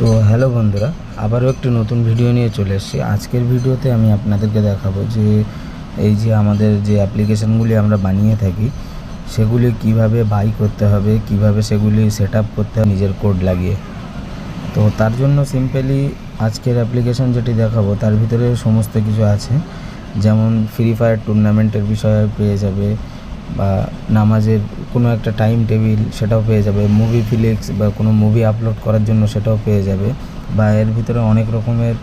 তো হ্যালো বন্ধুরা, আবারও একটি নতুন ভিডিও নিয়ে চলে এসেছি। আজকের ভিডিওতে আমি আপনাদেরকে দেখাবো যে এই যে আমাদের যে অ্যাপ্লিকেশানগুলি আমরা বানিয়ে থাকি সেগুলি কিভাবে বাই করতে হবে, কিভাবে সেগুলি সেট আপ করতে হবে নিজের কোড লাগিয়ে। তো তার জন্য সিম্পলি আজকের অ্যাপ্লিকেশান যেটি দেখাবো তার ভিতরে সমস্ত কিছু আছে, যেমন ফ্রি ফায়ার টুর্নামেন্টের বিষয়ে পেয়ে যাবে, বা নামাজের কোনো একটা টাইম টেবিল সেটাও পেয়ে যাবে, মুভি ফ্লিক্স বা কোনো মুভি আপলোড করার জন্য সেটাও পেয়ে যাবে, বা এর ভিতরে অনেক রকমের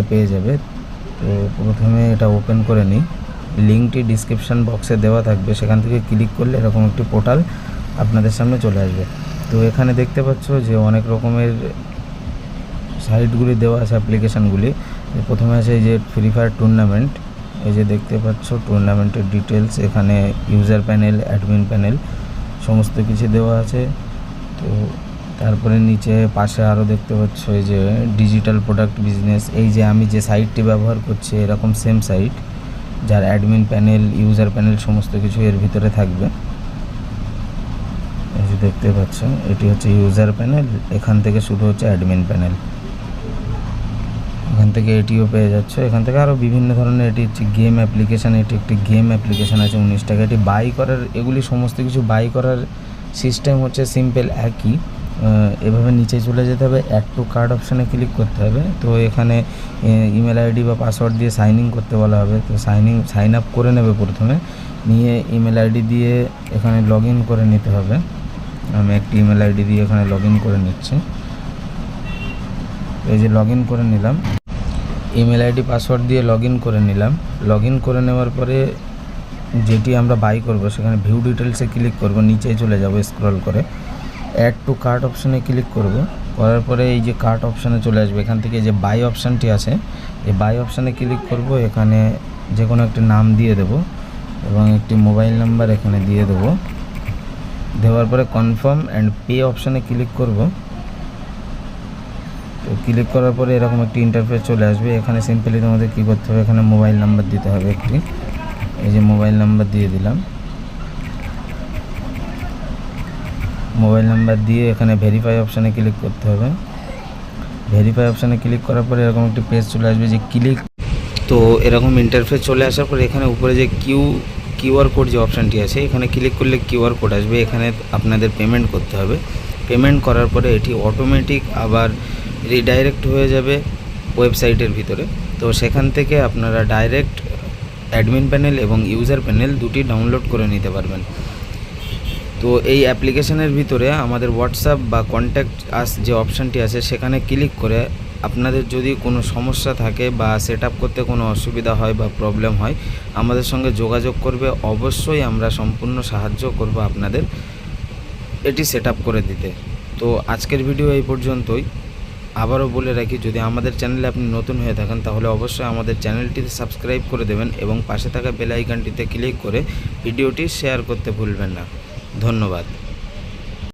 পেয়ে যাবে। তো প্রথমে এটা ওপেন করে নিই। লিঙ্কটি ডিসক্রিপশান বক্সে দেওয়া থাকবে, সেখান থেকে ক্লিক করলে এরকম একটি পোর্টাল আপনাদের সামনে চলে আসবে। তো এখানে দেখতে পাচ্ছ যে অনেক রকমের সাইটগুলি দেওয়া আছে, অ্যাপ্লিকেশানগুলি। প্রথমে আছে এই যে ফ্রি ফায়ার টুর্নামেন্ট, এই যে দেখতে পাচ্ছ টুর্নামেন্টের ডিটেলস, এখানে ইউজার প্যানেল, অ্যাডমিন প্যানেল সমস্ত কিছু দেওয়া আছে। তো তারপরে নিচে পাশে আরও দেখতে পাচ্ছ এই যে ডিজিটাল প্রোডাক্ট বিজনেস, এই যে আমি যে সাইটটি ব্যবহার করছি এরকম সেম সাইট, যার অ্যাডমিন প্যানেল, ইউজার প্যানেল সমস্ত কিছু এর ভিতরে থাকবে। এই যে দেখতে পাচ্ছেন এটি হচ্ছে ইউজার প্যানেল, এখান থেকে শুরু হচ্ছে অ্যাডমিন প্যানেল, এখান থেকে এটিও পেয়ে যাচ্ছে। এখান থেকে আরও বিভিন্ন ধরনের, এটি হচ্ছে গেম অ্যাপ্লিকেশান, এটি একটি গেম অ্যাপ্লিকেশান আছে 19 টাকা। এটি বাই করার, এগুলি সমস্ত কিছু বাই করার সিস্টেম হচ্ছে সিম্পল একই। এভাবে নিচে চলে যেতে হবে, অ্যাড টু কার্ড অপশানে ক্লিক করতে হবে। তো এখানে ইমেল আইডি বা পাসওয়ার্ড দিয়ে সাইন ইন করতে বলা হবে। তো সাইন আপ করে নেবে প্রথমে, নিয়ে ইমেল আইডি দিয়ে এখানে লগ ইন করে নিতে হবে। আমি একটি ইমেল আইডি দিয়ে এখানে লগ ইন করে নিচ্ছি। এই যে লগ ইন করে নিলাম, ইমেল আইডি পাসওয়ার্ড দিয়ে লগ ইন করে নিলাম। লগ ইন করে নেওয়ার পরে যেটি আমরা বাই করব সেখানে ভিউ ডিটেলসে ক্লিক করব, নিচে চলে যাব স্ক্রল করে, অ্যাড টু কার্ট অপশানে ক্লিক করব। করার পরে এই যে কার্ট অপশানে চলে আসবে, এখান থেকে যে বাই অপশানটি আছে এই বাই অপশানে ক্লিক করব। এখানে যে কোনো একটি নাম দিয়ে দেব এবং একটি মোবাইল নাম্বার এখানে দিয়ে দেব। দেওয়ার পরে কনফার্ম অ্যান্ড পে অপশানে ক্লিক করব। তো ক্লিক করার পরে এরকম একটি ইন্টারফেস চলে আসবে। এখানে সিম্পলি তোমাদের কী করতে হবে, এখানে মোবাইল নাম্বার দিতে হবে একটি, এই যে মোবাইল নাম্বার দিয়ে দিলাম। মোবাইল নাম্বার দিয়ে এখানে ভেরিফাই অপশানে ক্লিক করতে হবে। ভেরিফাই অপশানে ক্লিক করার পরে এরকম একটি পেজ চলে আসবে যে ক্লিক। তো এরকম ইন্টারফেস চলে আসার পরে এখানে উপরে যে কিউআর কোড যে অপশানটি আছে এখানে ক্লিক করলে কিউআর কোড আসবে। এখানে আপনাদের পেমেন্ট করতে হবে। পেমেন্ট করার পরে এটি অটোমেটিক আবার রিডাইরেক্ট হয়ে যাবে ওয়েবসাইটের ভিতরে। তো সেখান থেকে আপনারা ডাইরেক্ট অ্যাডমিন প্যানেল এবং ইউজার প্যানেল দুটি ডাউনলোড করে নিতে পারবেন। তো এই অ্যাপ্লিকেশনের ভিতরে আমাদের হোয়াটসঅ্যাপ বা কন্ট্যাক্ট আস যে অপশানটি আছে সেখানে ক্লিক করে আপনাদের যদি কোনো সমস্যা থাকে বা সেট আপ করতে কোনো অসুবিধা হয় বা প্রবলেম হয় আমাদের সঙ্গে যোগাযোগ করবে। অবশ্যই আমরা সম্পূর্ণ সাহায্য করব আপনাদের এটি সেট আপ করে দিতে। তো আজকের ভিডিও এই পর্যন্তই। আবারও বলে রাখি, যদি আমাদের চ্যানেলে আপনি নতুন হয়ে থাকেন তাহলে অবশ্যই আমাদের চ্যানেলটিতে সাবস্ক্রাইব করে দেবেন এবং পাশে থাকা বেল আইকনটিতে ক্লিক করে ভিডিওটি শেয়ার করতে ভুলবেন না। ধন্যবাদ।